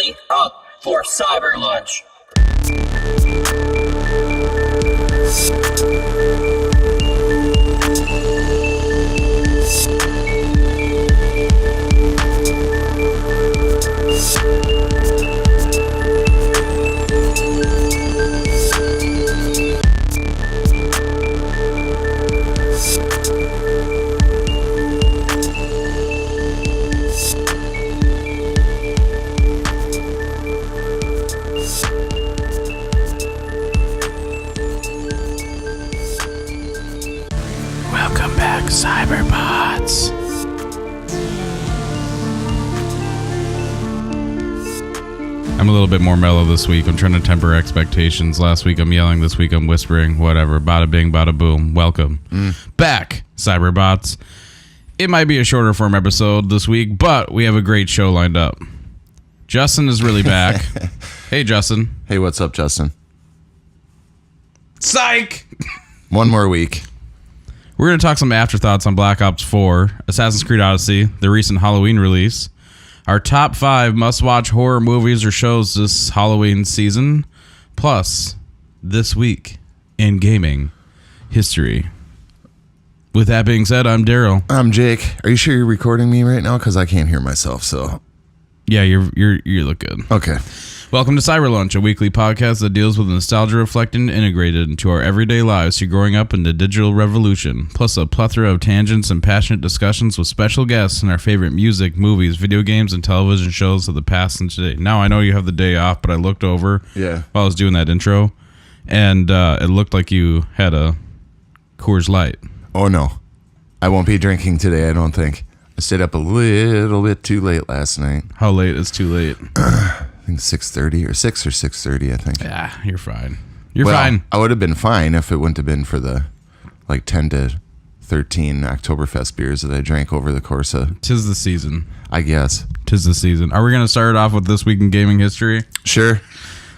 ready up for Cyber Lunch. Welcome back, Cyberbots. I'm a little bit more mellow this week. I'm trying to temper expectations. Last week I'm yelling, this week I'm whispering, whatever. Bada bing, bada boom. Welcome back, Cyberbots. It might be a shorter form episode this week, but we have a great show lined up. Justin is really back. Hey, Justin. Hey, what's up, Justin? Sike! One more week. We're going to talk some afterthoughts on Black Ops 4, Assassin's Creed Odyssey, the recent Halloween release, our top 5 must-watch horror movies or shows this Halloween season, plus this week in gaming history. With that being said, I'm Daryl. I'm Jake. Are you sure you're recording me right now? Because I can't hear myself, so... Yeah, you look good. Okay. Welcome to Cyber Lunch, a weekly podcast that deals with nostalgia reflected and integrated into our everyday lives through growing up in the digital revolution, plus a plethora of tangents and passionate discussions with special guests and our favorite music, movies, video games, and television shows of the past and today. Now, I know you have the day off, but I looked over while I was doing that intro, and it looked like you had a Coors Light. Oh, no. I won't be drinking today, I don't think. I stayed up a little bit too late last night. How late is too late? I think 6:30 or 6 or 6:30, I think. Yeah, you're fine. You're fine. I would have been fine if it wouldn't have been for the 10 to 13 Oktoberfest beers that I drank over the course of... Tis the season. I guess. Tis the season. Are we going to start off with This Week in Gaming History? Sure.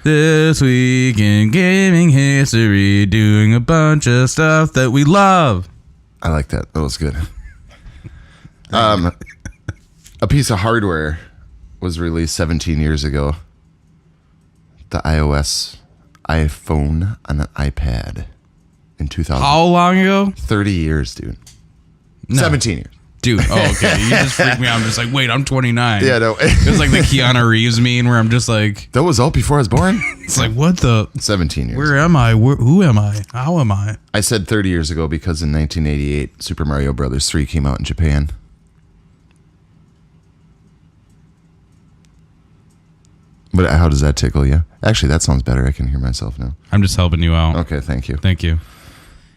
This Week in Gaming History, doing a bunch of stuff that we love. I like that. That was good. A piece of hardware was released 17 years ago. The iPhone on an iPad in 2000. How long ago? 30 years, dude. No. 17 years. Dude, oh, okay. You just freaked me out. I'm just like, wait, I'm 29. Yeah, no. It was like the Keanu Reeves meme where I'm just like... That was out before I was born? It's like, what the... 17 years. Where am I? Who am I? How am I? I said 30 years ago because in 1988, Super Mario Brothers 3 came out in Japan. But how does that tickle you? Actually, that sounds better. I can hear myself now. I'm just helping you out. Okay, thank you. Thank you.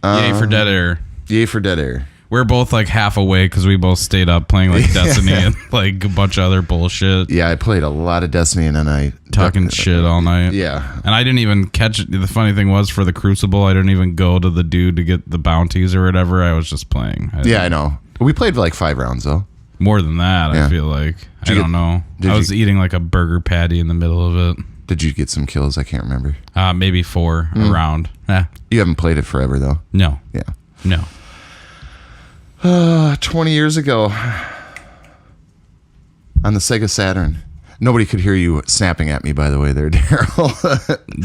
Yay for Dead Air. Yay for Dead Air. We're both like half awake because we both stayed up playing like Destiny and like a bunch of other bullshit. Yeah, I played a lot of Destiny and then I... Talking shit all night. Yeah. And I didn't even catch it. The funny thing was for the Crucible, I didn't even go to the dude to get the bounties or whatever. I was just playing. I know. We played like 5 rounds though. More than that, yeah. I feel like. I don't know. I was eating like a burger patty in the middle of it. Did you get some kills? I can't remember. Maybe 4 around. You haven't played it forever though. No. Yeah. No. 20 years ago on the Sega Saturn. Nobody could hear you snapping at me, by the way, there, Daryl.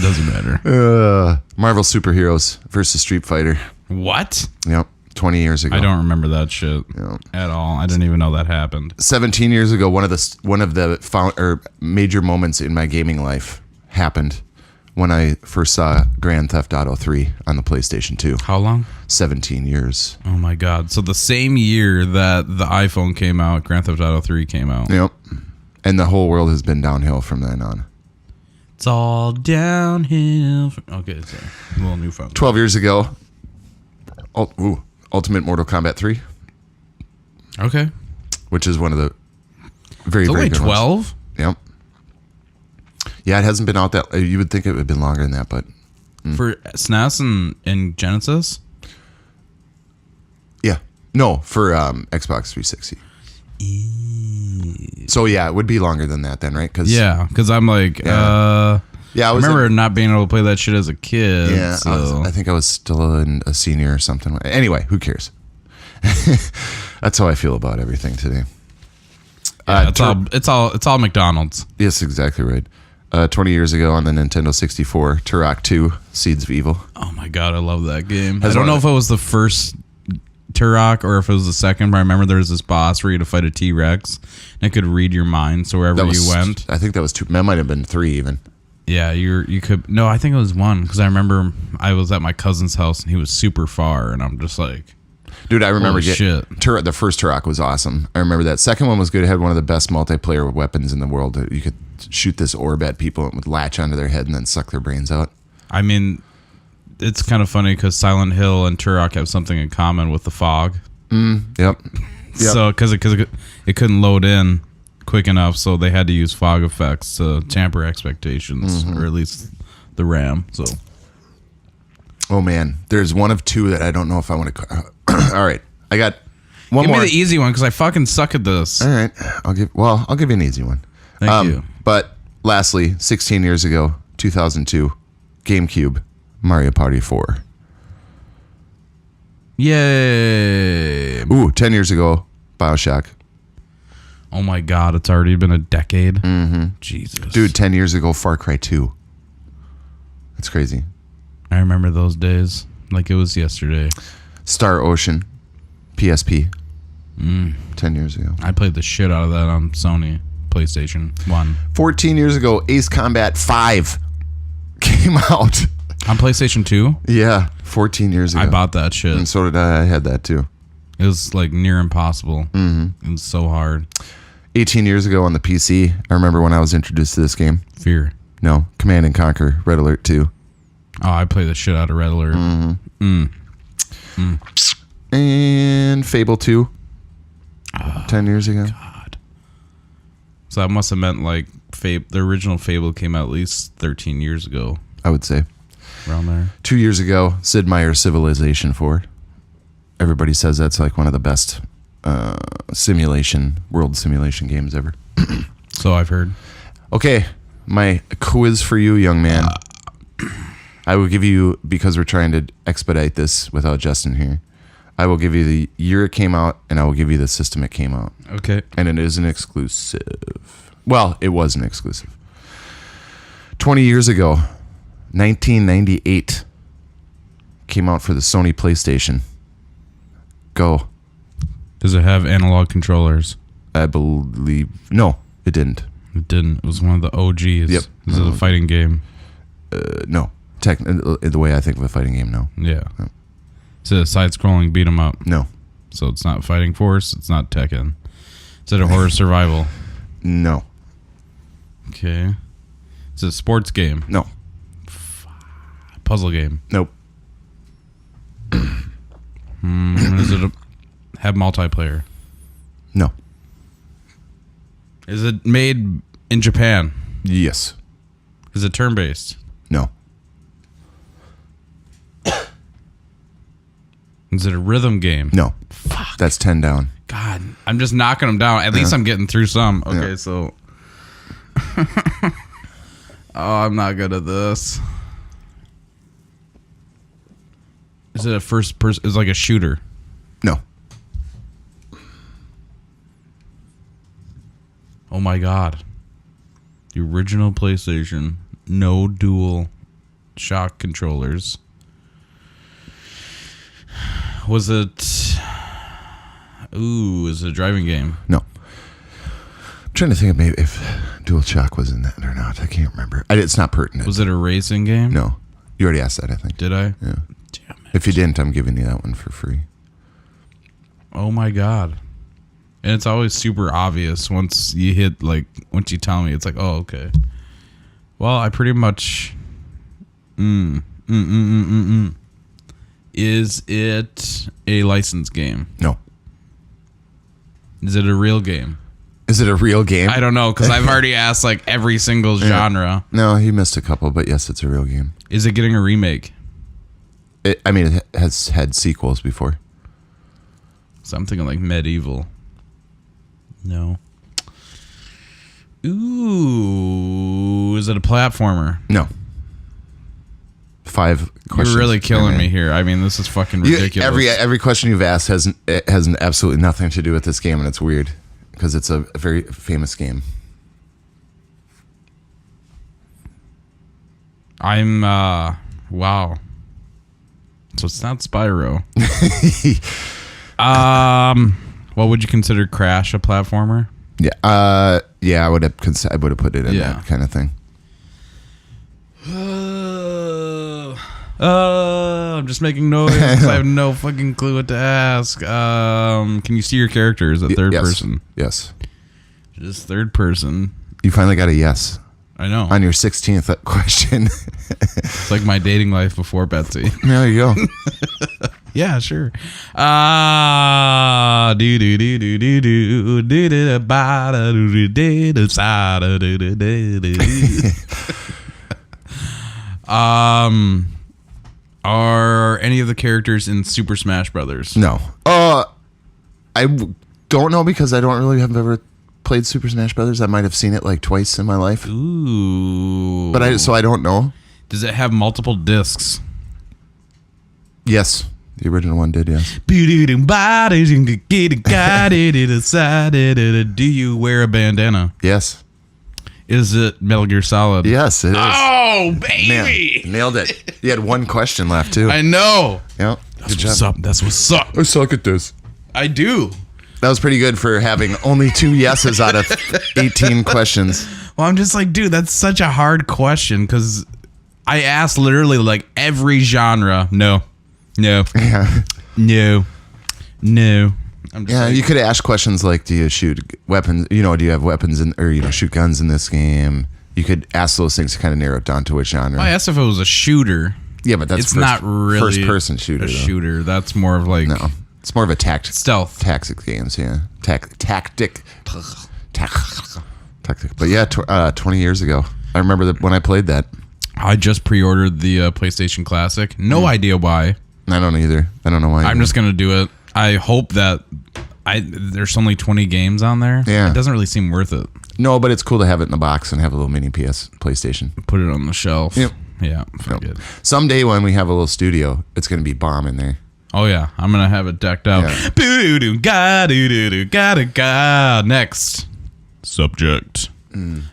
Doesn't matter. Marvel Superheroes versus Street Fighter. What? Yep. 20 years ago. I don't remember that shit at all. I didn't even know that happened. 17 years ago, one of the major moments in my gaming life happened when I first saw Grand Theft Auto 3 on the PlayStation 2. How long? 17 years. Oh my God. So the same year that the iPhone came out, Grand Theft Auto 3 came out. Yep. And the whole world has been downhill from then on. It's all downhill. Okay, sorry. A little new phone. 12 years ago. Ultimate Mortal Kombat 3. Okay. Which is one of the very only good 12? ones. Yep. Yeah, it hasn't been out that... You would think it would have been longer than that, but... For SNES and Genesis? Yeah. No, for Xbox 360. So, yeah, it would be longer than that then, right? Because I'm like... I remember not being able to play that shit as a kid. Yeah, so. I think I was still a senior or something. Anyway, who cares? That's how I feel about everything today. It's all McDonald's. Yes, exactly right. 20 years ago on the Nintendo 64, Turok 2, Seeds of Evil. Oh my god, I love that game. I Has don't one know of if it was the first Turok or if it was the second, but I remember there was this boss where you had to fight a T-Rex and it could read your mind, so wherever you went. I think that was 2. That might have been 3 even. Yeah, you could. No, I think it was 1 because I remember I was at my cousin's house and he was super far, and I'm just like, dude, I remember holy shit. The first Turok was awesome. I remember that. Second one was good. It had one of the best multiplayer weapons in the world. You could shoot this orb at people and it would latch onto their head and then suck their brains out. I mean, it's kind of funny because Silent Hill and Turok have something in common with the fog. Yep. So because it couldn't load in quick enough, so they had to use fog effects to tamper expectations, or at least the RAM. So, oh man, there's one of 2 that I don't know if I want to. All right, I got one Give more. me the easy one because I fucking suck at this. All right, I'll give you an easy one. Thank you. But lastly, 16 years ago, 2002, GameCube, Mario Party 4. Yay! Ooh, 10 years ago, BioShock. Oh my god, it's already been a decade. Jesus, Dude, 10 years ago, Far Cry 2. That's crazy. I remember those days like it was yesterday. Star Ocean, PSP. 10 years ago. I played the shit out of that on Sony PlayStation 1. 14 years ago, Ace Combat 5 came out. On PlayStation 2? Yeah, 14 years ago. I bought that shit. And so did I. I had that too. It was like near impossible. It was so hard. 18 years ago on the PC, I remember when I was introduced to this game. Fear. No, Command and Conquer, Red Alert 2. Oh, I played the shit out of Red Alert. And Fable 2. 10 years ago. God. So that must have meant like the original Fable came out at least 13 years ago. I would say. Around there. 2 years ago, Sid Meier's Civilization 4. Everybody says that's like one of the best world simulation games ever. So I've heard. Okay, my quiz for you, young man. I will give you, because we're trying to expedite this without Justin here, I will give you the year it came out, and I will give you the system it came out. Okay. And it is an exclusive. Well, it was an exclusive. 20 years ago, 1998, came out for the Sony PlayStation. Go. Does it have analog controllers? I believe... No, it didn't. It didn't. It was one of the OGs. Yep. Is it a fighting game? No. The way I think of a fighting game, no. Yeah. Is it a side-scrolling beat-em-up? No. So it's not Fighting Force. It's not Tekken. Is it a horror survival? No. Okay. Is it a sports game? No. Puzzle game? Nope. Does it have multiplayer? No. Is it made in Japan? Yes. Is it turn-based? No. Is it a rhythm game? No. Fuck. That's 10 down. God, I'm just knocking them down. At least I'm getting through some. Okay, so... oh, I'm not good at this. Is it a first person? Is it like a shooter? No. Oh my god. The original PlayStation. No dual shock controllers. Was it... Ooh, is it a driving game? No. I'm trying to think of maybe if DualShock was in that or not. I can't remember. It's not pertinent. Was it a racing game? No. You already asked that, I think. Did I? Yeah. Damn it. If you didn't, I'm giving you that one for free. Oh my god. And it's always super obvious once you hit, like, once you tell me, it's like, oh, okay. Well, I pretty much... Is it a licensed game? No. Is it a real game? Is it a real game? I don't know, because I've already asked, like, every single genre. No, he missed a couple, but yes, it's a real game. Is it getting a remake? It has had sequels before. So I'm thinking, like, Medieval. No. Ooh, is it a platformer? No. 5 questions. You're really killing me here. I mean, this is fucking ridiculous. Every question you've asked has absolutely nothing to do with this game, and it's weird. because it's a very famous game. I'm wow. So it's not Spyro. What would you consider Crash a platformer? Yeah. Yeah. I would have put it in that kind of thing. I'm just making noise. I have no fucking clue what to ask. Can you see your characters at third person? Yes. Just third person. You finally got a yes. I know. On your 16th question. It's like my dating life before Betsy. There you go. Yeah, sure. Do do do do do do do do ba da do do do sa da do do do do. Are any of the characters in Super Smash Brothers? No. Don't know because I don't really have ever played Super Smash Brothers. I might have seen it like twice in my life. Ooh. But I don't know. Does it have multiple discs? Yes. The original one did, yes. Do you wear a bandana? Yes. Is it Metal Gear Solid? Yes, it is. Oh, baby! Man, nailed it. You had one question left, too. I know. Yeah. Good job. That's what's up. I suck at this. I do. That was pretty good for having only 2 yeses out of 18 questions. Well, I'm just like, dude, that's such a hard question because I asked literally like every genre. No. Yeah. No. I'm just Yeah, like, you could ask questions like, do you shoot weapons? Do you have weapons shoot guns in this game? You could ask those things to kind of narrow it down to which genre. I asked if it was a shooter. Yeah, but that's not really first-person shooter. A shooter. That's more of like No, it's more of a stealth. tactics games. Yeah, tactic. But yeah, 20 years ago, I remember that when I played that. I just pre-ordered the PlayStation Classic. No idea why. I don't either. I don't know why. I'm just gonna do it. I hope that there's only 20 games on there. Yeah, it doesn't really seem worth it. No, but it's cool to have it in the box and have a little mini PlayStation. Put it on the shelf. Yep. Yeah. Fuck it. Someday when we have a little studio, it's gonna be bomb in there. Oh yeah, I'm gonna have it decked out. Yeah. Next subject.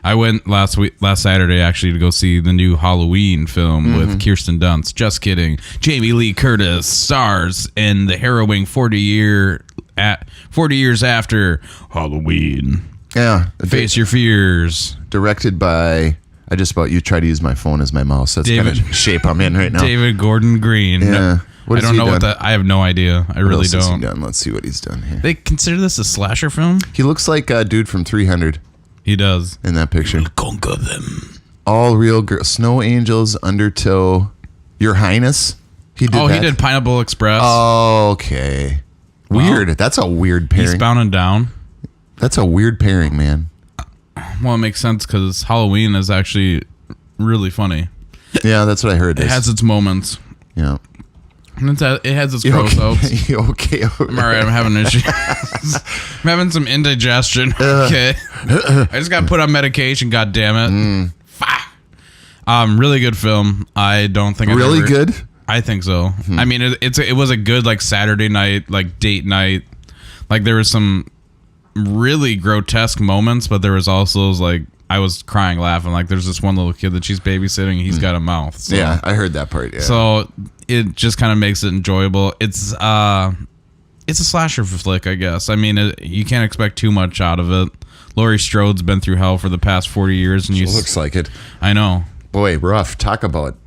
I went last Saturday actually to go see the new Halloween film with Kirsten Dunst. Just kidding. Jamie Lee Curtis stars in the harrowing 40 years after Halloween. Yeah, Face Your Fears. Directed by. I just about try to use my phone as my mouse. That's kind of shape I'm in right now. David Gordon Green. Yeah. I don't know what that. I have no idea. I really don't. Has he done? Let's see what he's done here. They consider this a slasher film? He looks like a dude from 300. He does. In that picture. Conquer them. All real girls. Snow Angels, Undertow, Your Highness. He did. He did Pineapple Express. Oh, okay. Weird. Wow. That's a weird pairing. Eastbound and Down. That's a weird pairing, man. Well, it makes sense because Halloween is actually really funny. Yeah, that's what I heard. It has its moments. Yeah. And it has its gross outs. You okay? I'm all right. I'm having issues. I'm having some indigestion. Okay. I just got put on medication. God damn it. Really good film. I don't think really good. I think so. I mean, it was a good like Saturday night, like date night. Like there was some really grotesque moments, but there was also like I was crying laughing. Like there's this one little kid that she's babysitting. And he's got a mouth. So. Yeah, I heard that part. Yeah. So it just kind of makes it enjoyable. It's a slasher flick, I guess. I mean, you can't expect too much out of it. Laurie Strode's been through hell for the past 40 years, and looks like it. I know. Boy, rough. Talk about.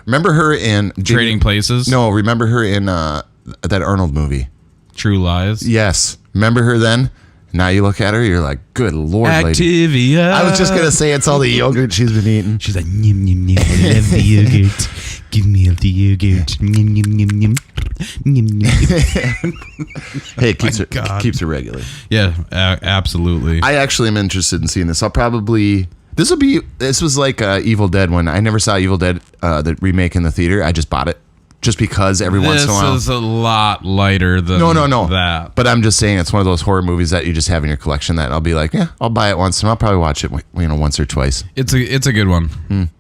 Remember her in Trading Places? No, remember her in that Arnold movie, True Lies. Yes, remember her then. Now you look at her, you're like, good Lord, Activia. lady. I was just gonna say it's all the yogurt she's been eating. She's like, nyum, nyum, nyum. I love the yogurt. Give me the yogurt. Nyum, nyum, nyum, nyum. Nyum, nyum. Hey, it keeps her regular. Yeah, absolutely. I actually am interested in seeing this. This was like Evil Dead when I never saw Evil Dead, the remake in the theater. I just bought it. Just because every once in a while. This is a lot lighter than that. But I'm just saying it's one of those horror movies that you just have in your collection that I'll be like, yeah, I'll buy it once and I'll probably watch it once or twice. It's a good one.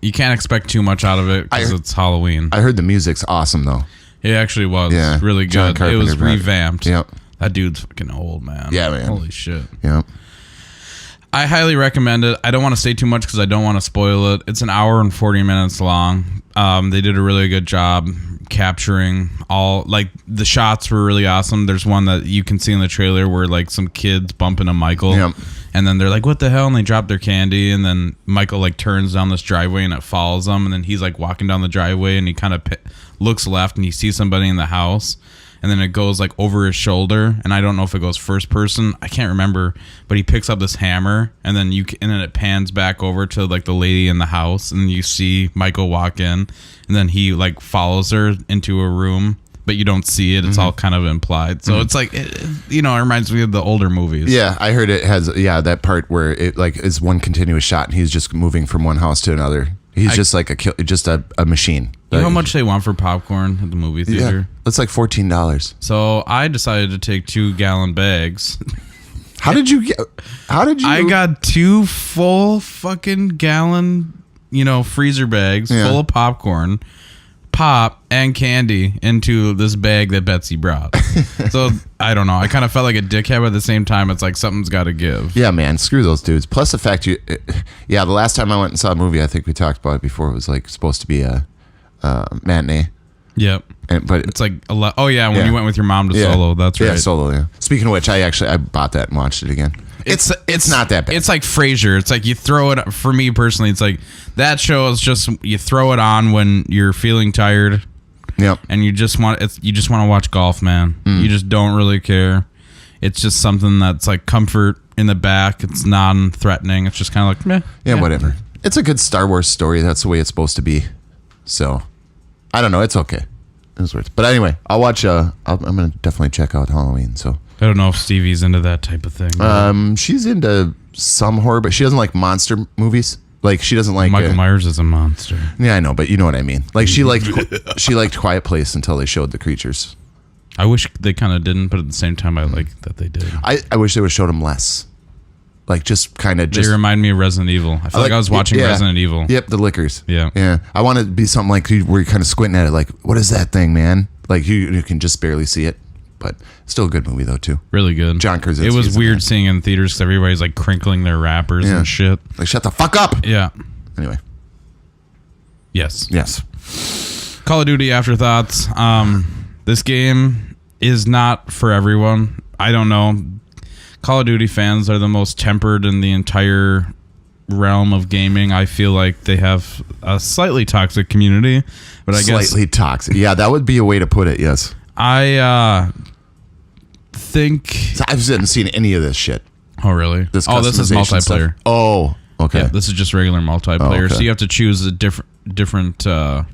You can't expect too much out of it because it's Halloween. I heard the music's awesome though. It actually was really John good. Carpenter It was revamped. Yep. That dude's fucking old, man. Yeah, man. Holy shit. Yeah. I highly recommend it. I don't want to say too much because I don't want to spoil it. It's an hour and 40 minutes long. They did a really good job capturing all, like, the shots were really awesome. There's one that you can see in the trailer where, like, some kids bump into Michael. Yep. And then they're like, what the hell? And they drop their candy. And then Michael, like, turns down this driveway and it follows them. And then he's, like, walking down the driveway and he kind of looks left and he sees somebody in the house. And then it goes like over his shoulder, and I don't know if it goes first person. I can't remember, but he picks up this hammer, and then it pans back over to like the lady in the house, and you see Michael walk in, and then he like follows her into a room, but you don't see it. It's all kind of implied. So it's like it reminds me of the older movies. Yeah, I heard it has that part where it like is one continuous shot, and he's just moving from one house to another. He's just like a machine. You know how much they want for popcorn at the movie theater? Yeah, it's like $14. So I decided to take 2-gallon bags. How did you? I got 2 full fucking gallon, freezer bags full of popcorn, pop, and candy into this bag that Betsy brought. So I don't know. I kind of felt like a dickhead, but at the same time, it's like something's got to give. Yeah, man. Screw those dudes. Plus the fact the last time I went and saw a movie, I think we talked about it before. It was like supposed to be a matinee. Yep. But it's like a lot. Oh yeah, when you went with your mom to Solo, that's right. Yeah, Solo. Yeah. Speaking of which, I bought that and watched it again. It's not that bad. It's like Frasier. It's like you throw it. For me personally, it's like that show is just you throw it on when you're feeling tired. Yep. And you just want to watch golf, man. You just don't really care. It's just something that's like comfort in the back. It's non-threatening. It's just kind of like meh. Yeah, whatever. It's a good Star Wars story. That's the way it's supposed to be. So, I don't know. It's okay. It's worth it. But anyway, I'll watch. I'm gonna definitely check out Halloween. So. I don't know if Stevie's into that type of thing. She's into some horror, but she doesn't like monster movies. Like she doesn't like Michael Myers is a monster. Yeah, I know, but you know what I mean. Like she liked Quiet Place until they showed the creatures. I wish they kind of didn't, but at the same time, I like that they did. I wish they would have showed them less. Like just kind of just. They remind me of Resident Evil. I feel like I was watching Resident Evil. Yep, the lickers. Yeah, yeah. I want it to be something like where you're kind of squinting at it, like what is that thing, man? Like you can just barely see it. But still a good movie though too. Really good. John Krasinski. It was weird seeing it in theaters because everybody's like crinkling their wrappers and shit. Like shut the fuck up. Yeah. Anyway. Yes. Call of Duty Afterthoughts. This game is not for everyone. I don't know. Call of Duty fans are the most tempered in the entire realm of gaming. I feel like they have a slightly toxic community, but I guess slightly toxic. Yeah, that would be a way to put it. Yes. I think I haven't seen any of this shit. Oh really? This is multiplayer. Stuff. Oh, okay. Yeah, this is just regular multiplayer. So you have to choose a different. I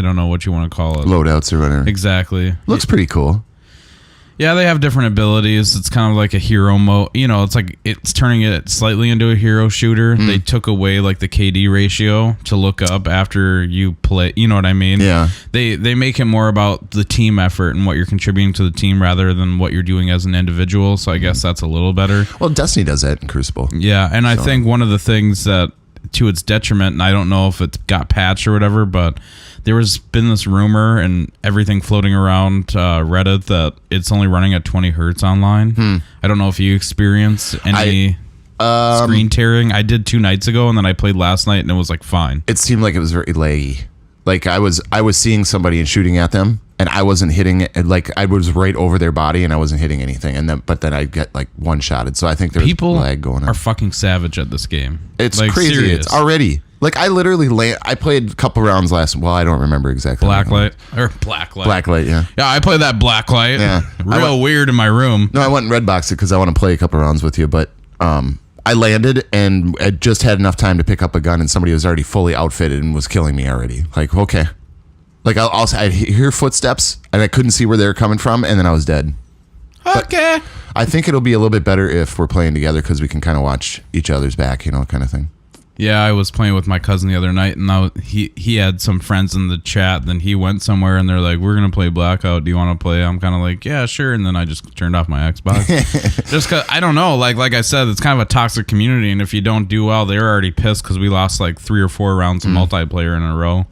don't know what you want to call it. Loadouts or whatever. Exactly. Looks pretty cool. Yeah, they have different abilities. It's kind of like a hero mode. It's like it's turning it slightly into a hero shooter. They took away like the KD ratio to look up after you play. You know what I mean? Yeah. They make it more about the team effort and what you're contributing to the team rather than what you're doing as an individual. So I guess that's a little better. Well, Destiny does that in Crucible. Yeah, and I think one of the things that, to its detriment, and I don't know if it got patched or whatever, but there has been this rumor and everything floating around Reddit that it's only running at 20 hertz online. I don't know if you experienced any screen tearing. I did 2 nights ago, and then I played last night, and it was like fine. It seemed like it was very laggy. Like I was seeing somebody and shooting at them, and I wasn't hitting it. Like I was right over their body, and I wasn't hitting anything. But then I get like one-shotted. So I think there's lag going on. People are fucking savage at this game. It's like, crazy. Serious. It's already. Like I literally I played a couple rounds I don't remember exactly. Blacklight. Blacklight, yeah. Yeah, I played that Blacklight. Yeah. Real weird in my room. No, I went and Redboxed it because I want to play a couple rounds with you, but I landed and I just had enough time to pick up a gun and somebody was already fully outfitted and was killing me already. Like, okay. Like I'd hear footsteps and I couldn't see where they were coming from, and then I was dead. Okay. But I think it'll be a little bit better if we're playing together because we can kind of watch each other's back, kind of thing. Yeah, I was playing with my cousin the other night, and he had some friends in the chat. Then he went somewhere, and they're like, "We're gonna play Blackout. Do you want to play?" I'm kind of like, "Yeah, sure." And then I just turned off my Xbox, just cause I don't know. Like I said, it's kind of a toxic community, and if you don't do well, they're already pissed because we lost like 3 or 4 rounds of multiplayer in a row.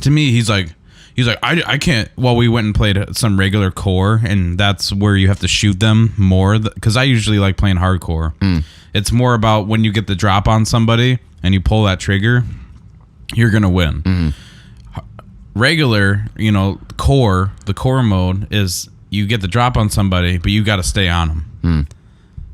To me, he's like, He's like, I can't. Well, we went and played some regular core, and that's where you have to shoot them more. Because I usually like playing hardcore. It's more about when you get the drop on somebody and you pull that trigger, you're going to win. Regular, the core mode is you get the drop on somebody, but you got to stay on them.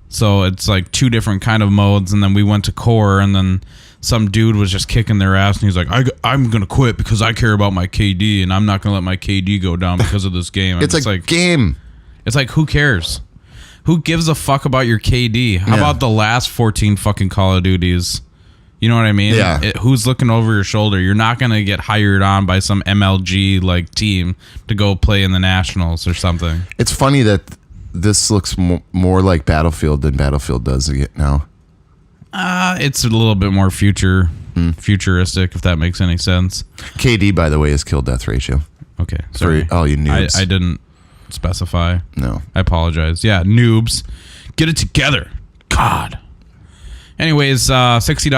So it's like two different kind of modes, and then we went to core, and then some dude was just kicking their ass, and he's like, I'm going to quit because I care about my KD, and I'm not going to let my KD go down because of this game. It's a game. It's like, who cares? Who gives a fuck about your KD? How about the last 14 fucking Call of Duties? You know what I mean? Yeah. Who's looking over your shoulder? You're not going to get hired on by some MLG like team to go play in the Nationals or something. It's funny that this looks more like Battlefield than Battlefield does now. It's a little bit more futuristic, if that makes any sense. KD, by the way, is kill death ratio. Okay, sorry. For all you noobs. I didn't specify. No. I apologize. Yeah, noobs. Get it together. God. Anyways, $60,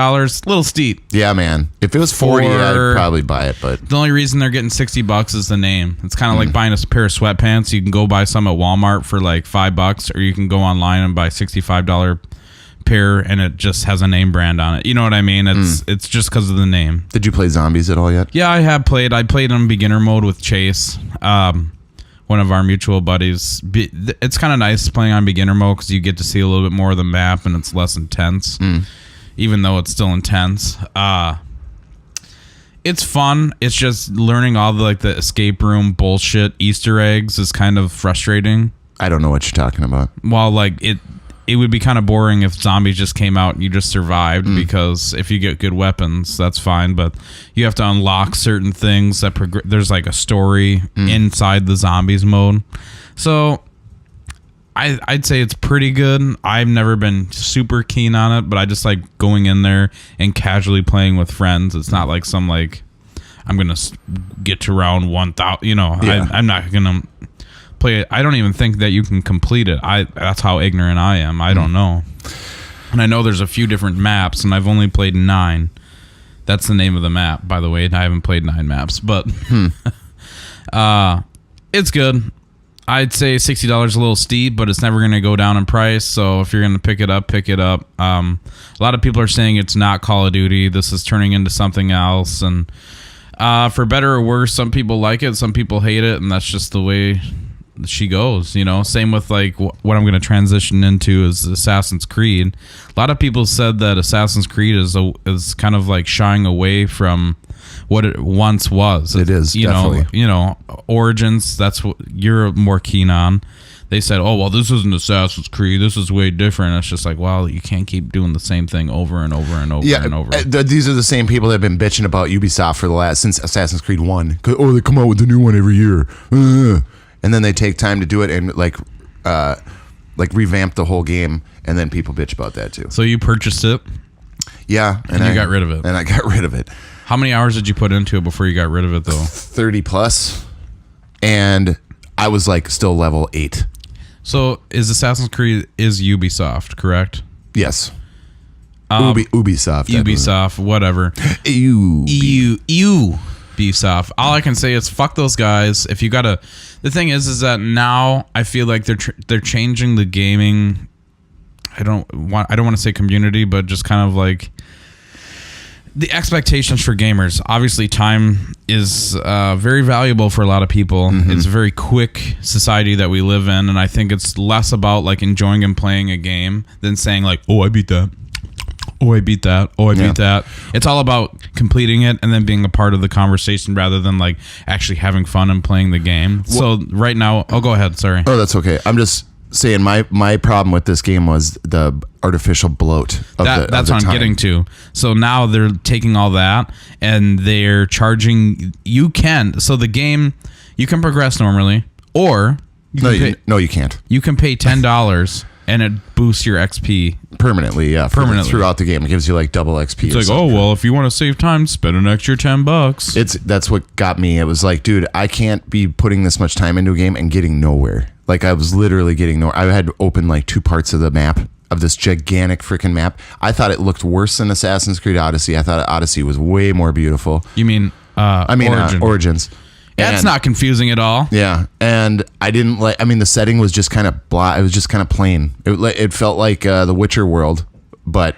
a little steep. Yeah, man. If it was 40, I'd probably buy it, but the only reason they're getting $60 is the name. It's kind of like buying a pair of sweatpants. You can go buy some at Walmart for like $5, or you can go online and buy $65 pair, and it just has a name brand on it. You know what I mean? It's just because of the name. Did you play zombies at all yet? Yeah, I have played. I played on beginner mode with Chase, one of our mutual buddies. It's kind of nice playing on beginner mode because you get to see a little bit more of the map, and it's less intense, even though it's still intense. It's fun. It's just learning all the escape room bullshit Easter eggs is kind of frustrating. I don't know what you're talking about. Well, it would be kind of boring if zombies just came out and you just survived, because if you get good weapons, that's fine, but you have to unlock certain things that there's like a story inside the zombies mode. So I'd say it's pretty good. I've never been super keen on it, but I just like going in there and casually playing with friends. It's not like I'm going to get to round 1,000, I'm not going to play it. I don't even think that you can complete it. That's how ignorant I am. I don't know. And I know there's a few different maps, and I've only played 9. That's the name of the map, by the way. I haven't played 9 maps, but it's good. I'd say $60 a little steep, but it's never going to go down in price. So if you're going to pick it up, pick it up. A lot of people are saying it's not Call of Duty. This is turning into something else. And for better or worse, some people like it, some people hate it, and that's just the way she goes. Same with like what I'm going to transition into is Assassin's Creed. A lot of people said that Assassin's Creed is kind of like shying away from what it once was. It is, definitely. Origins, that's what you're more keen on. They said, oh, well, this isn't Assassin's Creed, this is way different. It's just like, well, you can't keep doing the same thing over and over and over and over. These are the same people that have been bitching about Ubisoft since Assassin's Creed 1. Oh, they come out with a new one every year. And then they take time to do it and like revamp the whole game, and then people bitch about that too. So you purchased it? Yeah, and you got rid of it. And I got rid of it. How many hours did you put into it before you got rid of it, though? 30 plus, and I was like still level 8. So is Assassin's Creed is Ubisoft, correct? Yes. Ubisoft. Ubisoft, whatever. Ubisoft. All I can say is fuck those guys. If you gotta, the thing is that now I feel like they're changing the gaming. I don't want to say community, but just kind of like the expectations for gamers. Obviously, time is very valuable for a lot of people. It's a very quick society that we live in, and I think it's less about like enjoying and playing a game than saying like, oh, I beat that. Oh, I beat that. Oh, I beat that. It's all about completing it and then being a part of the conversation rather than like actually having fun and playing the game. So right now, go ahead. Sorry. Oh, that's okay. I'm just saying my problem with this game was the artificial bloat of that's what I'm getting to. So now they're taking all that and they're charging. So the game, you can progress normally, or you can't. You can pay $10 and it boosts your XP permanently. Yeah, permanently throughout the game. It gives you like double XP. It's like, oh well, if you want to save time, spend an extra $10. That's what got me. It was like, dude, I can't be putting this much time into a game and getting nowhere. Like I was literally getting nowhere. I had to open like 2 parts of the map, of this gigantic freaking map. I thought it looked worse than Assassin's Creed Odyssey. I thought Odyssey was way more beautiful. You mean Origins? Origins. Yeah, it's not confusing at all. Yeah, and I didn't like. I mean, the setting was just kind of blah. It was just kind of plain. It felt like the Witcher world, but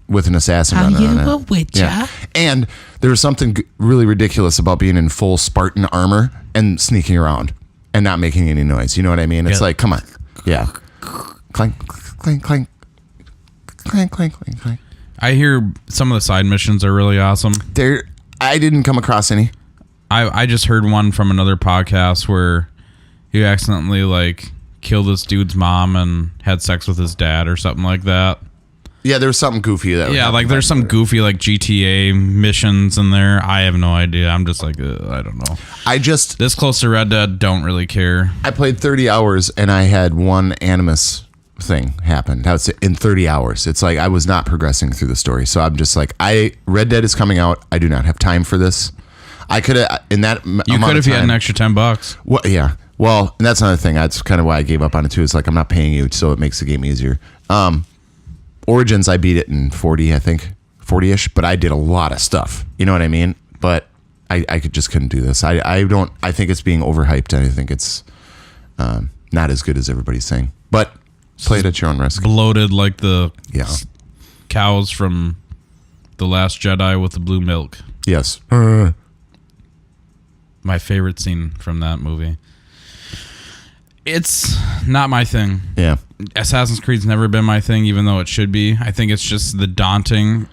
with an assassin running on it. a witcher? Yeah, and there was something really ridiculous about being in full Spartan armor and sneaking around and not making any noise. You know what I mean? It's like, come on, yeah, clank, clank, clank, clank, clank, clank, clank. I hear some of the side missions are really awesome. I didn't come across any. I just heard one from another podcast where he accidentally like killed this dude's mom and had sex with his dad or something like that. Yeah, there was something goofy that. Yeah, like there's some goofy like GTA missions in there. I have no idea. I'm just like I don't know. This close to Red Dead, don't really care. I played 30 hours and I had one animus thing happen. That's in 30 hours. It's like I was not progressing through the story. So I'm just like, Red Dead is coming out. I do not have time for this. I could have in that. You could if you had an extra $10. Well, yeah. Well, and that's another thing. That's kind of why I gave up on it too. It's like I'm not paying you, so it makes the game easier. Origins, I beat it in 40, I think 40ish, but I did a lot of stuff. You know what I mean? But I just couldn't do this. I think it's being overhyped. And I think it's not as good as everybody's saying. But play it at your own risk. Bloated like the cows from The Last Jedi with the blue milk. Yes. My favorite scene from that movie. It's not my thing. Yeah. Assassin's Creed's never been my thing, even though it should be. I think it's just the daunting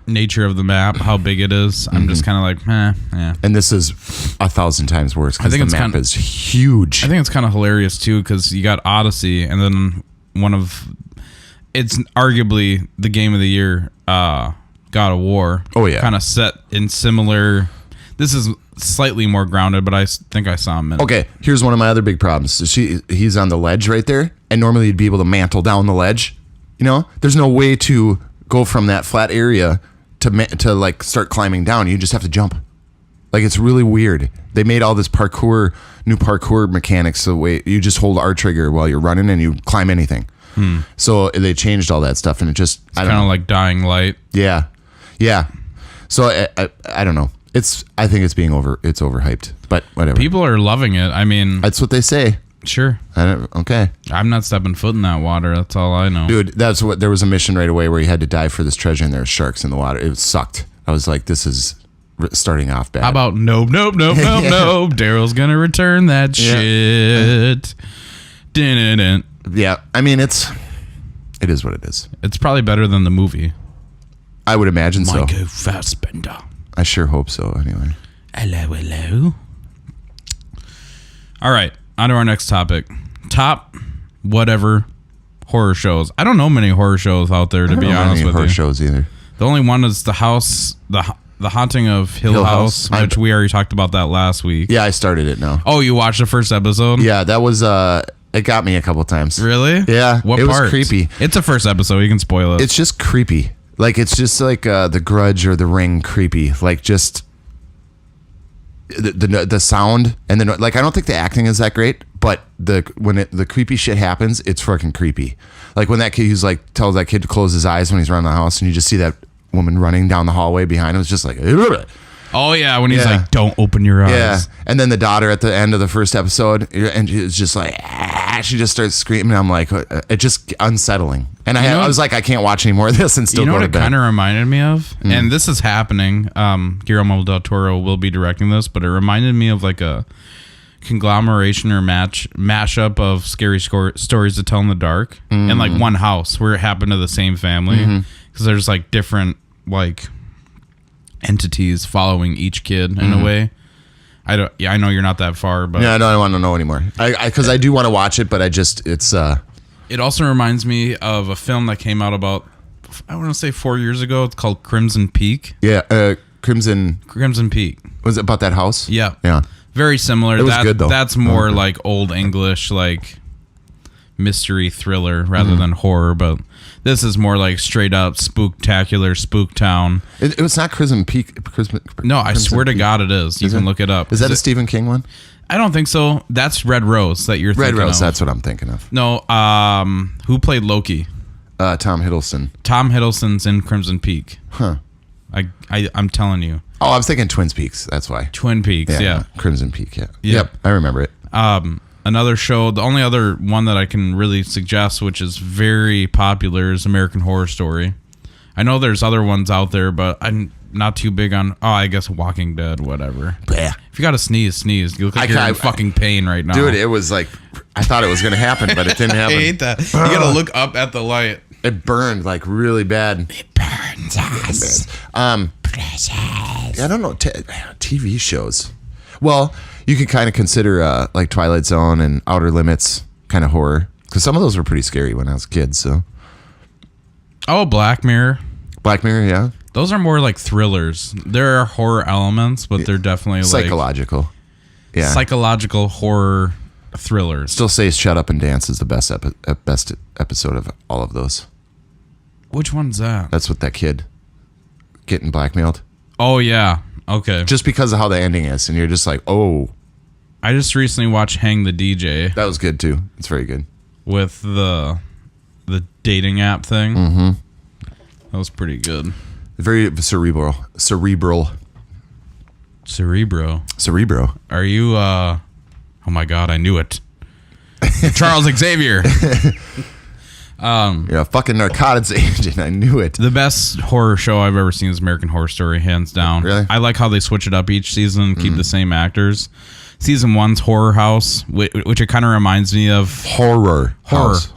nature of the map, how big it is. I'm just kind of like, yeah. And this is 1,000 times worse because the map is huge. I think it's kind of hilarious, too, because you got Odyssey, and then it's arguably the game of the year, God of War. Oh, yeah. Kind of set in similar... This is slightly more grounded, but I think I saw him in it. Okay, here's one of my other big problems. He's on the ledge right there, and normally you'd be able to mantle down the ledge. You know, there's no way to go from that flat area to like start climbing down. You just have to jump. Like, it's really weird. They made all this new parkour mechanics. The way you just hold R trigger while you're running and you climb anything. So they changed all that stuff, and it's kind of like Dying Light. Yeah. So I don't know. I think it's overhyped, but whatever. People are loving it. I mean, that's what they say. Sure. Okay. I'm not stepping foot in that water. That's all I know. Dude, there was a mission right away where you had to dive for this treasure and there were sharks in the water. It sucked. I was like, this is starting off bad. How about nope. Daryl's going to return that shit. Dun-dun-dun. Yeah. I mean, it is what it is. It's probably better than the movie. I would imagine so. Michael Fassbender. I sure hope so, anyway. Hello. All right, on to our next topic. Top whatever horror shows. I don't know many horror shows out there, to be honest with you. Horror shows either. The only one is The Haunting of Hill House, which we already talked about that last week. Yeah, I started it now. Oh, you watched the first episode? Yeah, that was... It got me a couple times. Really? Yeah. What part? It was creepy. It's the first episode. You can spoil it. It's just creepy. Like, it's just like The Grudge or The Ring creepy. Like, just the sound and then like I don't think the acting is that great, but the creepy shit happens, it's fucking creepy. Like when that kid who's like tells that kid to close his eyes when he's around the house, and you just see that woman running down the hallway behind him. It's just like, oh yeah, when he's like, "Don't open your eyes." Yeah, and then the daughter at the end of the first episode, and it's just like, she just starts screaming. I'm like, it's just unsettling. And I was like, I can't watch any more of this and still go to bed. You know what it kind of reminded me of? And this is happening. Guillermo del Toro will be directing this, but it reminded me of like a conglomeration or mashup of scary stories to tell in the dark, and like one house where it happened to the same family, because there's like different like entities following each kid in a way. I know you're not that far, but yeah, I don't want to know anymore. Because I do want to watch it, but it's. It also reminds me of a film that came out about, I want to say 4 years ago. It's called Crimson Peak. Yeah, Crimson Peak. Was it about that house? Yeah. Yeah. Very similar. It was good though. That's more like old English, like mystery thriller rather than horror, but this is more like straight up spooktacular spook town. It was not Crimson Peak. No, I swear to God it is. You can look it up. Is that a Stephen King one? I don't think so. That's Red Rose that you're thinking of. Red Rose, that's what I'm thinking of. No, who played Loki? Tom Hiddleston. Tom Hiddleston's in Crimson Peak. Huh. I'm telling you. Oh, I was thinking Twin Peaks. That's why. Twin Peaks, yeah. Crimson Peak, yeah. Yep, I remember it. Another show, the only other one that I can really suggest, which is very popular, is American Horror Story. I know there's other ones out there, but I'm not too big on, I guess Walking Dead, whatever. Yeah. If you got to sneeze. You look like you're in fucking pain right now. Dude, it was like, I thought it was going to happen, but it didn't happen. I hate that. You got to look up at the light. It burned like really bad. It burns us. Precious. I don't know. TV shows. Well, you could kind of consider like Twilight Zone and Outer Limits kind of horror. Because some of those were pretty scary when I was a kid, so. Oh, Black Mirror. Black Mirror, yeah. Those are more like thrillers. There are horror elements, but they're definitely psychological. Yeah. Psychological horror thrillers. Still say Shut Up and Dance is the best episode of all of those. Which one's that? That's with that kid getting blackmailed. Oh, yeah. Okay. Just because of how the ending is, and you're just like, oh. I just recently watched Hang the DJ. That was good, too. It's very good. With the dating app thing. Mm-hmm. That was pretty good. Very cerebral. Cerebro. Are you, oh my God, I knew it. Charles Xavier. You're a fucking narcotics agent. I knew it. The best horror show I've ever seen is American Horror Story, hands down. Really? I like how they switch it up each season and keep the same actors. Season 1's Horror House, which it kind of reminds me of... Horror. House.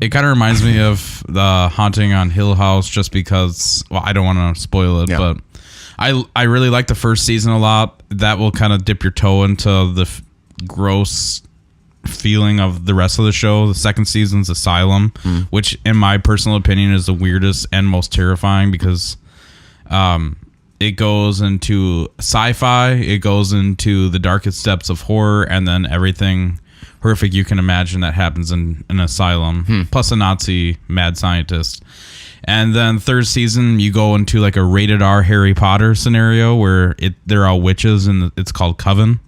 It kind of reminds me of The Haunting on Hill House just because... Well, I don't want to spoil it, but... I really like the first season a lot. That will kind of dip your toe into the gross feeling of the rest of the show. The second season's Asylum, which in my personal opinion is the weirdest and most terrifying because it goes into sci-fi, it goes into the darkest depths of horror, and then everything horrific you can imagine that happens in an asylum, plus a Nazi mad scientist. And then third season, you go into like a rated R Harry Potter scenario where they're all witches and it's called Coven.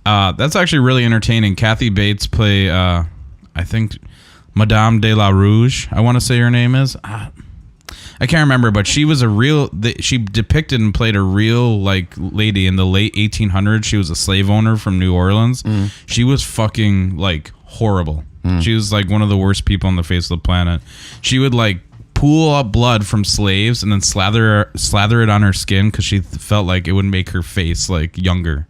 That's actually really entertaining. Kathy Bates play, I think, Madame de la Rouge, I want to say her name is. I can't remember, but she was she depicted and played a real like lady in the late 1800s. She was a slave owner from New Orleans. She was fucking like horrible. She was like one of the worst people on the face of the planet. She would like pool up blood from slaves and then slather it on her skin because she felt like it would make her face like younger.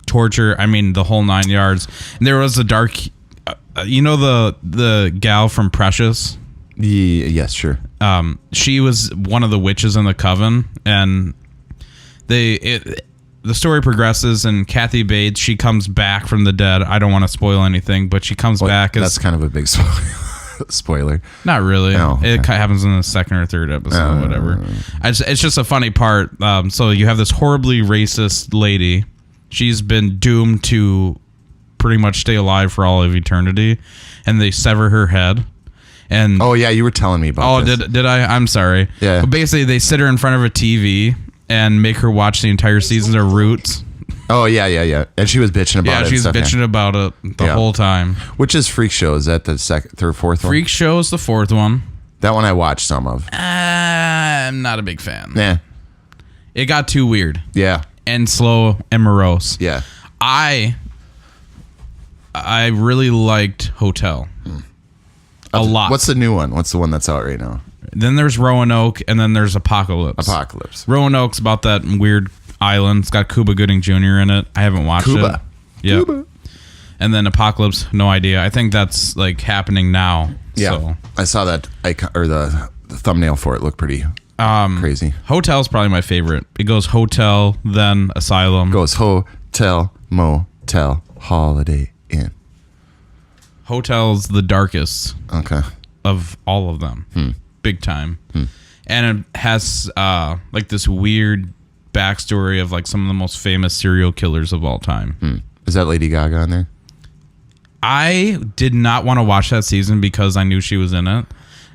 Torture, I mean the whole 9 yards. And there was a dark, you know the gal from Precious? Yes, sure. She was one of the witches in the coven, and the story progresses, and Kathy Bates, she comes back from the dead. I don't want to spoil anything, but she comes back as... That's kind of a big spoiler. Not really. Oh, okay. It happens in the second or third episode, whatever. It's just a funny part. So you have this horribly racist lady. She's been doomed to pretty much stay alive for all of eternity, and they sever her head. And oh yeah, you were telling me about this. Did I? I'm sorry. Yeah. But basically, they sit her in front of a TV and make her watch the entire season of Roots. Oh yeah. And she was bitching about it. Yeah, she was bitching about it the whole time. Which is Freak Show? Is that the third, fourth one? Freak Show is the fourth one. That one I watched some of. I'm not a big fan. Yeah. It got too weird. Yeah. And slow and morose. Yeah. I really liked Hotel. A lot. What's the new one? What's the one that's out right now? Then there's Roanoke, and then there's Apocalypse. Roanoke's about that weird island. It's got Cuba Gooding Jr. in it. I haven't watched it. Yeah. Cuba. And then Apocalypse, no idea. I think that's like happening now. Yeah. So. I saw that icon or the thumbnail for it looked pretty crazy. Hotel's probably my favorite. It goes Hotel, then Asylum. Goes Hotel, Motel, Holiday Inn. Hotel's the darkest of all of them. Big time. And it has like this weird backstory of like some of the most famous serial killers of all time. Is that Lady Gaga on there? I did not want to watch that season because I knew she was in it.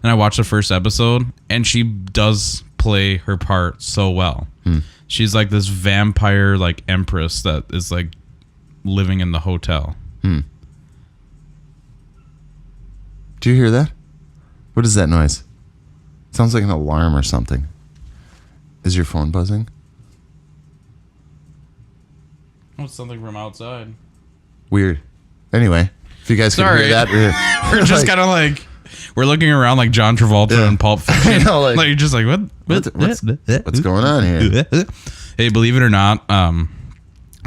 And I watched the first episode, and she does play her part so well. She's like this vampire like empress that is like living in the hotel. Do you hear that? What is that noise? Sounds like an alarm or something. Is your phone buzzing? Oh, it's something from outside. Weird. Anyway, if you guys can hear that, we're just kind of like, we're looking around like John Travolta in Pulp Fiction. I know, like, you're just like, what's going on here? Hey, believe it or not, I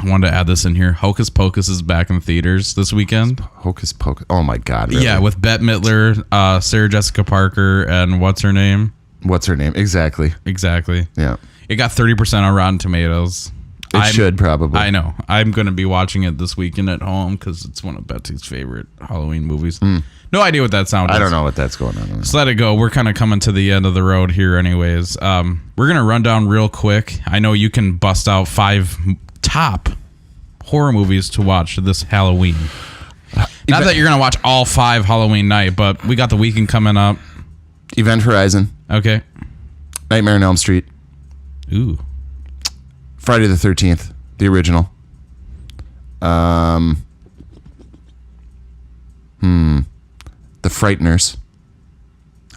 wanted to add this in here. Hocus Pocus is back in theaters this weekend. Hocus Pocus. Oh my God. Really? Yeah, with Bette Midler, Sarah Jessica Parker, and what's her name? What's her name? Exactly. Yeah. It got 30% on Rotten Tomatoes. It should probably. I know. I'm going to be watching it this weekend at home because it's one of Betsy's favorite Halloween movies. No idea what that sound is. I don't know what that's going on. Just let it go. We're kind of coming to the end of the road here anyways. We're going to run down real quick. I know you can bust out 5 top horror movies to watch this Halloween. Not that you're going to watch all 5 Halloween night, but we got the weekend coming up. Event Horizon. Okay. Nightmare on Elm Street. Ooh. Friday the 13th, the original. The Frighteners.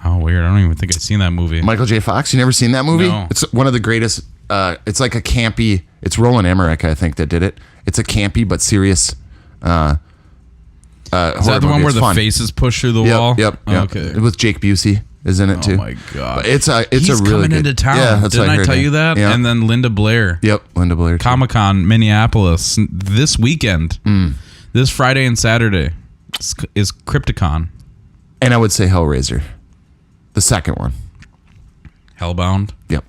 Oh, weird. I don't even think I've seen that movie. Michael J. Fox. You never seen that movie? No. It's one of the greatest. It's like a campy. It's Roland Emmerich, I think, that did it. It's a campy but serious. Is that the one where the faces push through the wall? Yep. Okay. With Jake Busey is in it too. Oh my God. But it's He's a really coming good, into town. Yeah, that's Didn't what I heard. tell you that? Yeah. And then Linda Blair. Yep, Linda Blair. Too. Comic-Con Minneapolis this weekend. This Friday and Saturday is Crypticon. And I would say Hellraiser, the second one. Hellbound. Yep,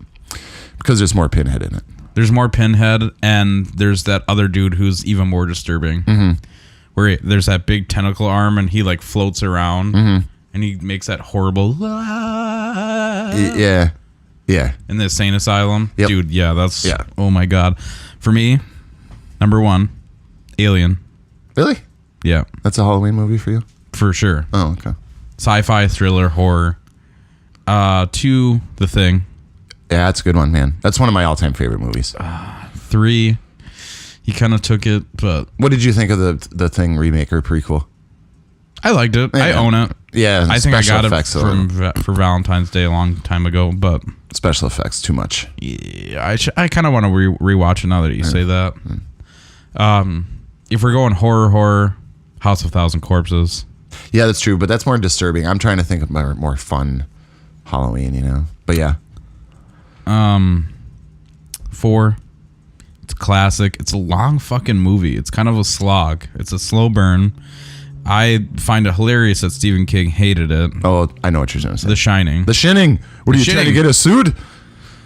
because there's more Pinhead in it. There's more Pinhead, and there's that other dude who's even more disturbing. Where there's that big tentacle arm, and he like floats around, and he makes that horrible. Yeah. In the insane asylum, Yep. dude. Yeah, that's. Oh my God. For me, number 1, Alien. Really? Yeah, That's a Halloween movie for you? for sure. Oh, okay. Sci-fi, thriller, horror. 2, The Thing. Yeah, that's a good one, man. That's one of my all-time favorite movies. 3, he kind of took it, but What did you think of the Thing remake or prequel? I liked it. I own it. Yeah, I think I got it effects, for Valentine's Day a long time ago, but special effects too much. yeah, I kind of want to rewatch it now that you say that. If we're going horror, House of Thousand Corpses. Yeah, that's true, but that's more disturbing. I'm trying to think of more fun Halloween, you know. But yeah. 4, it's classic. It's a long fucking movie. It's kind of a slog. It's a slow burn. I find it hilarious that Stephen King hated it. Oh, I know what you're going to say. The Shining. The Shining. What are you trying to get us sued?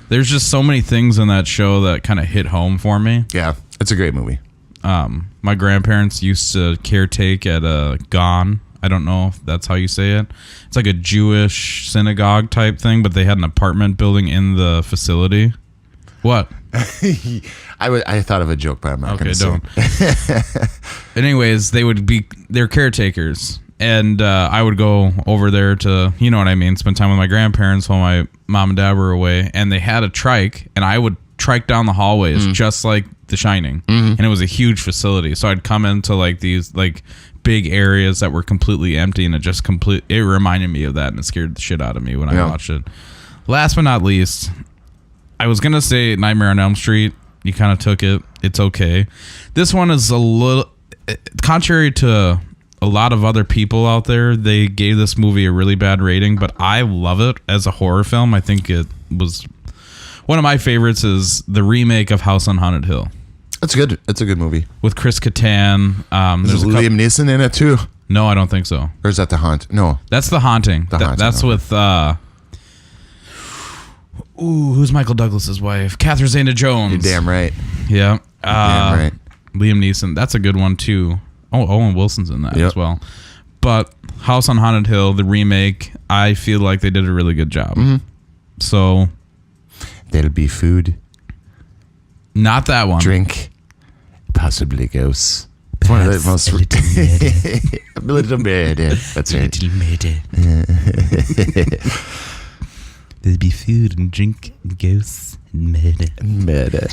There's just so many things in that show that kind of hit home for me. Yeah, it's a great movie. My grandparents used to caretake at a Gone. I don't know if that's how you say it. It's like a Jewish synagogue type thing, but they had an apartment building in the facility. What? I thought of a joke, but I'm not going to don't. Anyways, they're caretakers, and I would go over there to, you know what I mean, spend time with my grandparents while my mom and dad were away, and they had a trike, and I would trike down the hallways just like The Shining, and it was a huge facility, so I'd come into like these like big areas that were completely empty, and it reminded me of that, and it scared the shit out of me when I watched it. Last but not least, I was gonna say Nightmare on Elm Street. You kind of took it. It's okay. This one is a little contrary to a lot of other people out there. They gave this movie a really bad rating, but I love it as a horror film. I think it was one of my favorites. Is the remake of House on Haunted Hill. It's good. It's a good movie with Chris Kattan. There's Liam Neeson in it too. No, I don't think so. Or is that The Haunt? No, that's The Haunting. That's with who's Michael Douglas's wife? Catherine Zeta-Jones. You're damn right. Yeah. Damn right. Liam Neeson. That's a good one too. Oh, Owen Wilson's in that as well. But House on Haunted Hill, the remake, I feel like they did a really good job. So there'll be food. Not that one. Drink. Possibly ghosts. It's one of the most... A little murder. That's right. A little murder. There'll be food and drink and ghosts and murder.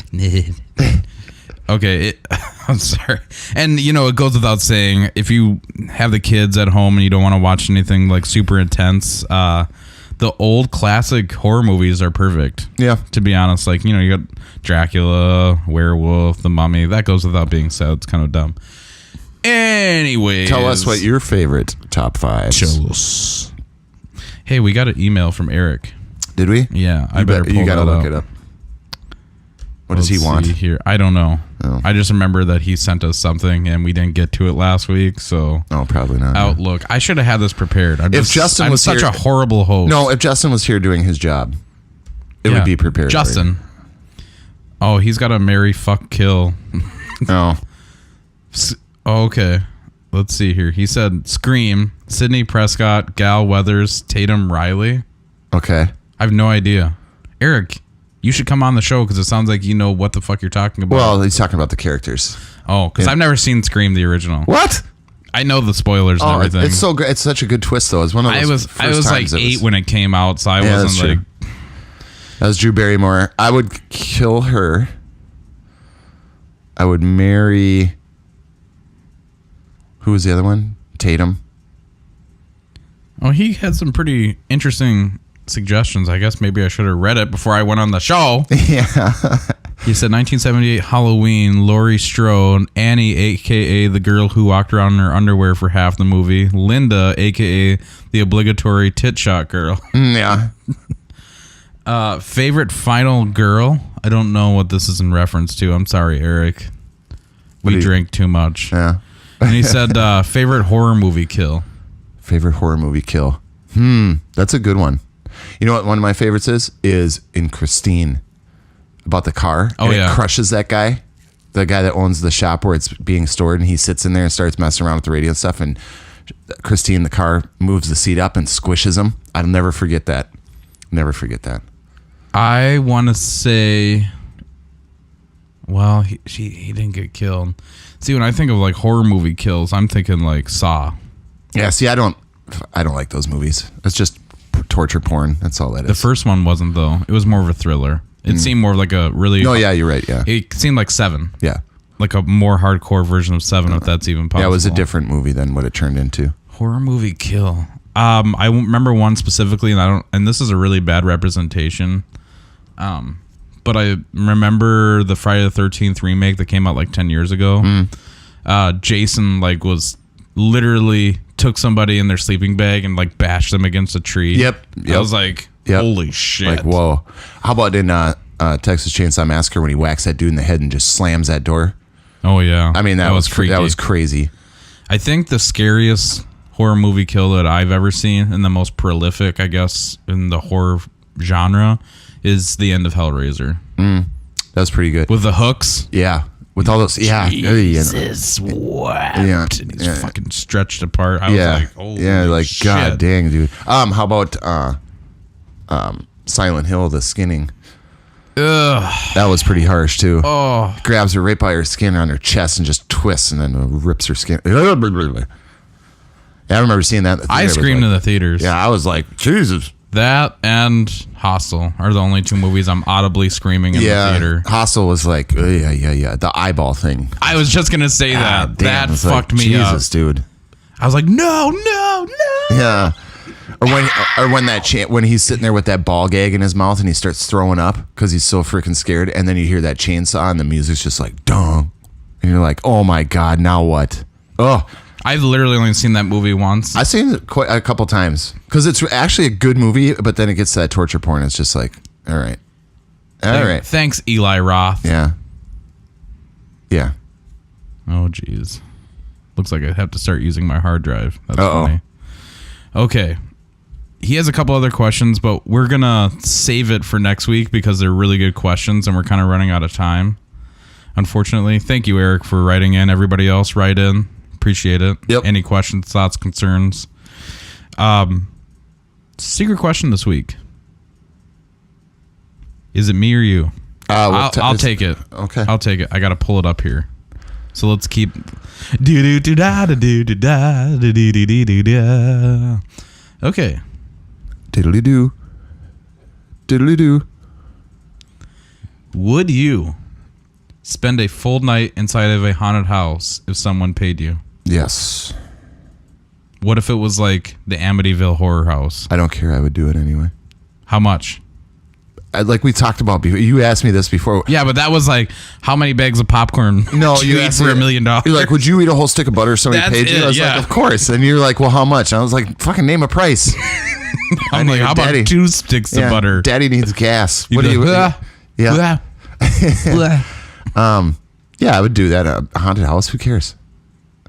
Okay, I'm sorry. And, it goes without saying, if you have the kids at home and you don't want to watch anything like super intense, the old classic horror movies are perfect. Yeah. To be honest, like, you got Dracula, Werewolf, The Mummy. That goes without being said. It's kind of dumb. Anyways. Tell us what your favorite top 5. Shows. Hey, we got an email from Eric. Did we? Yeah, I better pull You gotta that look up. it up. What does he want? See here. I don't know. Oh. I just remember that he sent us something and we didn't get to it last week. So Oh, probably not. Outlook. I should have had this prepared. I'm Justin was such here- a horrible host. No, if Justin was here doing his job, it would be prepared. Justin. Oh, he's got a marry, fuck, kill. No. Oh, okay. Let's see here. He said Scream, Sidney Prescott, Gal Weathers, Tatum Riley. Okay. I have no idea. Eric, you should come on the show because it sounds like you know what the fuck you're talking about. Well, he's talking about the characters. Oh, because I've never seen Scream the original. What? I know the spoilers and everything. It's so great. It's such a good twist, though. It's one of those. I was like 8 when it came out, so I wasn't like. That was Drew Barrymore. I would kill her. I would marry. Who was the other one? Tatum. Oh, he had some pretty interesting suggestions. I guess maybe I should have read it before I went on the show. Yeah. He said 1978 Halloween, Laurie Strode, Annie, a.k.a. the girl who walked around in her underwear for half the movie, Linda, a.k.a. the obligatory tit shot girl. Yeah. Favorite final girl? I don't know what this is in reference to. I'm sorry, Eric. We drink too much. Yeah. And he said favorite horror movie kill. Favorite horror movie kill. That's a good one. You know what one of my favorites is in Christine, about the car. Oh, and yeah. It crushes that guy, the guy that owns the shop where it's being stored, and he sits in there and starts messing around with the radio and stuff, and Christine, the car, moves the seat up and squishes him. I'll never forget that. Never forget that. I want to say, well, he didn't get killed. See, when I think of like horror movie kills, I'm thinking like Saw. Yeah, see, I don't like those movies. It's just torture porn. That's all that is. The first one wasn't, though. It was more of a thriller. It seemed more like a really... No, yeah, you're right, yeah. It seemed like Seven. Yeah. Like a more hardcore version of Seven, if that's even possible. Yeah, it was a different movie than what it turned into. Horror movie kill. I remember one specifically, and this is a really bad representation. But I remember the Friday the 13th remake that came out like 10 years ago. Jason was literally took somebody in their sleeping bag and bashed them against a tree. Yep. I was like, holy shit. Like, whoa. How about in Texas Chainsaw Massacre when he whacks that dude in the head and just slams that door? Oh yeah. I mean, that was freaky. That was crazy. I think the scariest horror movie kill that I've ever seen, and the most prolific, I guess, in the horror genre, is the end of Hellraiser. That was pretty good. With the hooks. Yeah. With all those, Jesus wept. Yeah. And he's fucking stretched apart. I was like, holy shit. God dang, dude. How about Silent Hill, the skinning? Ugh. That was pretty harsh too. Oh. Grabs her right by her skin on her chest and just twists and then rips her skin. Yeah, I remember seeing that. I screamed in the theaters. Yeah, I was like, Jesus. That and Hostel are the only two movies I'm audibly screaming in the theater. Hostel was like, yeah. The eyeball thing. I was just going to say that. Damn, that fucked me up. Jesus, dude. I was like, no. Yeah. Or when he's sitting there with that ball gag in his mouth and he starts throwing up because he's so freaking scared, and then you hear that chainsaw and the music's just like dong, and you're like, oh my god, now what? Oh, I've literally only seen that movie once. I've seen it quite a couple times because it's actually a good movie, but then it gets to that torture porn. It's just like, all right. Thanks, Eli Roth. Yeah. Oh jeez, looks like I have to start using my hard drive. That's Uh-oh. funny. Okay. He has a couple other questions, but we're going to save it for next week because they're really good questions and we're kind of running out of time, unfortunately. Thank you, Eric, for writing in. Everybody else, write in. Appreciate it. Yep. Any questions, thoughts, concerns? Secret question this week. Is it me or you? I'll take it. Okay. I'll take it. I got to pull it up here. So let's keep... Okay. Diddly-doo. Diddly-doo. Would you spend a full night inside of a haunted house if someone paid you? Yes. What if it was like the Amityville Horror House? I don't care. I would do it anyway. How much? Like we talked about before. You asked me this before. Yeah, but that was like, how many bags of popcorn No, do you eat asked for me- $1 million? You're like, would you eat a whole stick of butter if somebody That's paid you? it, I was yeah. like, of course. And you're like, well, how much? And I was like, fucking name a price. I'm like, how Daddy. about 2 sticks of butter? Daddy needs gas. You'd What be do you? like, Yeah. "Blah, blah." Yeah, I would do that. A haunted house. Who cares?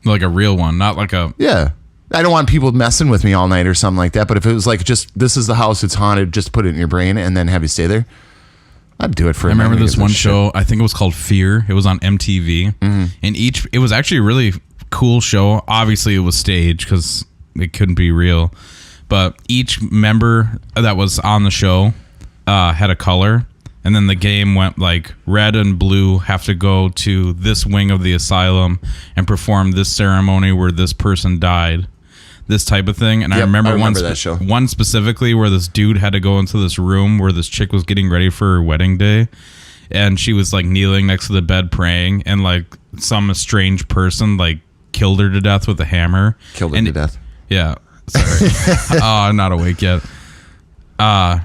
Like a real one, not like a... Yeah. I don't want people messing with me all night or something like that. But if it was like just, this is the house, it's haunted, just put it in your brain and then have you stay there, I'd do it for I a night. remember this Give a one shit. show, I think it was called Fear. It was on MTV. And it was actually a really cool show. Obviously, it was staged because it couldn't be real. But each member that was on the show had a color. And then the game went like red and blue have to go to this wing of the asylum and perform this ceremony where this person died. This type of thing. And I Yep, remember, I remember that show. one specifically where this dude had to go into this room where this chick was getting ready for her wedding day. And she was like kneeling next to the bed praying. And like some strange person like killed her to death with a hammer. Killed her And- to death. Yeah. Sorry. I'm not awake yet.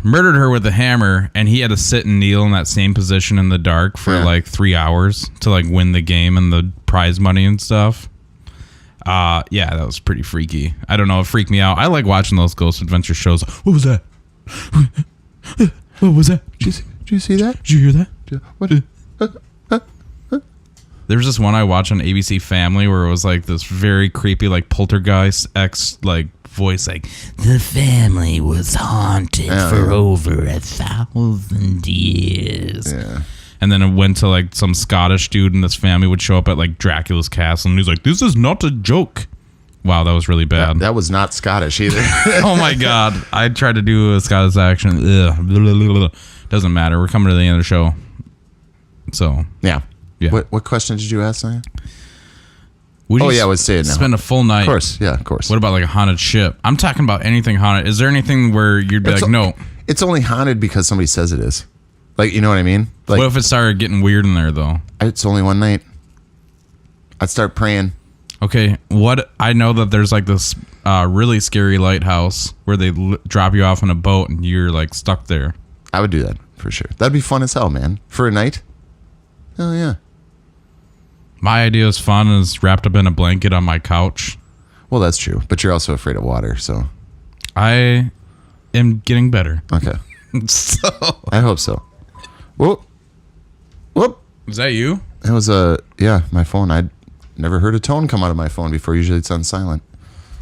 Murdered her with a hammer, and he had to sit and kneel in that same position in the dark for like 3 hours to like win the game and the prize money and stuff. Yeah, that was pretty freaky. I don't know, it freaked me out. I like watching those ghost adventure shows. What was that? What was that? Did you see that? Did you hear that? What? There was this one I watched on ABC Family where it was like this very creepy like poltergeist X like voice like the family was haunted for over 1,000 years. Yeah. And then it went to like some Scottish dude and this family would show up at like Dracula's castle and he's like, this is not a joke. Wow, that was really bad. That was not Scottish either. Oh my God. I tried to do a Scottish accent. Ugh. Blah, blah, blah, blah. Doesn't matter. We're coming to the end of the show. So Yeah. Yeah. What question did you ask, Nia? would you Oh, yeah, I would say it now. spend a full night. Of course. Yeah, of course. What about like a haunted ship? I'm talking about anything haunted. Is there anything where you'd be It's like, no? It's only haunted because somebody says it is. Like, you know what I mean? Like, What if it started getting weird in there though? it's only one night. I'd start praying. Okay, what I know that there's like this really scary lighthouse where they drop you off on a boat and you're like stuck there. I would do that for sure. That'd be fun as hell, man. For a night. Oh, yeah. My idea is fun is wrapped up in a blanket on my couch. Well, that's true. But you're also afraid of water, so. I am getting better. Okay. So, I hope so. Whoop. Whoop. is that you? That was my phone. I'd never heard a tone come out of my phone before. Usually it's on silent.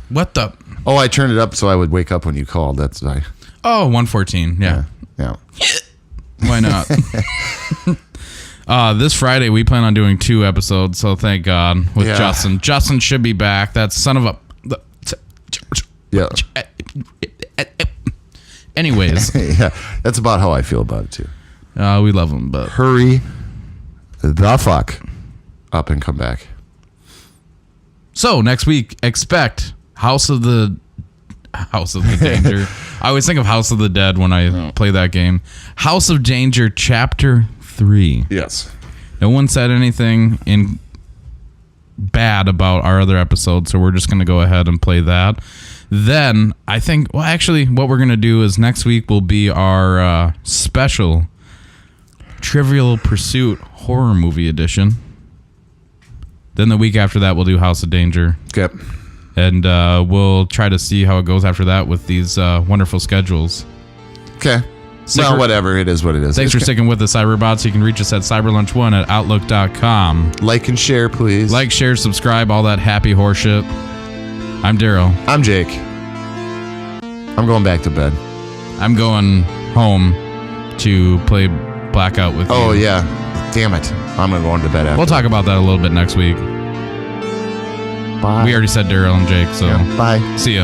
What the? Oh, I turned it up so I would wake up when you called. That's why. Oh, 114. Yeah. Yeah. Why not? This Friday we plan on doing 2 episodes, so thank God with Yeah. Justin. Justin should be back. That son of a. Yeah. Anyways, Yeah. That's about how I feel about it too. we love him, but Hurry the fuck up and come back. so next week expect House of the Danger. I always think of House of the Dead when I play that game. House of Danger Chapter 3. Yes. No one said anything in bad about our other episodes, so we're just going to go ahead and play that. Then I think, well, actually, what we're going to do is next week will be our special Trivial Pursuit horror movie edition. Then the week after that, we'll do House of Danger. Okay. And we'll try to see how it goes after that with these wonderful schedules. Okay. Stick Well, ar- whatever. It is what it is. Thanks for sticking with us, Cyberbots. You can reach us at cyberlunch1@outlook.com. Like and share, please. Like, share, subscribe, all that happy horseshit. I'm Daryl. I'm Jake. I'm going back to bed. I'm going home to play Blackout with you. Oh, yeah. Damn it. I'm going to go into bed after. We'll talk about that a little bit next week. Bye. We already said Daryl and Jake, so Yeah, bye. see ya.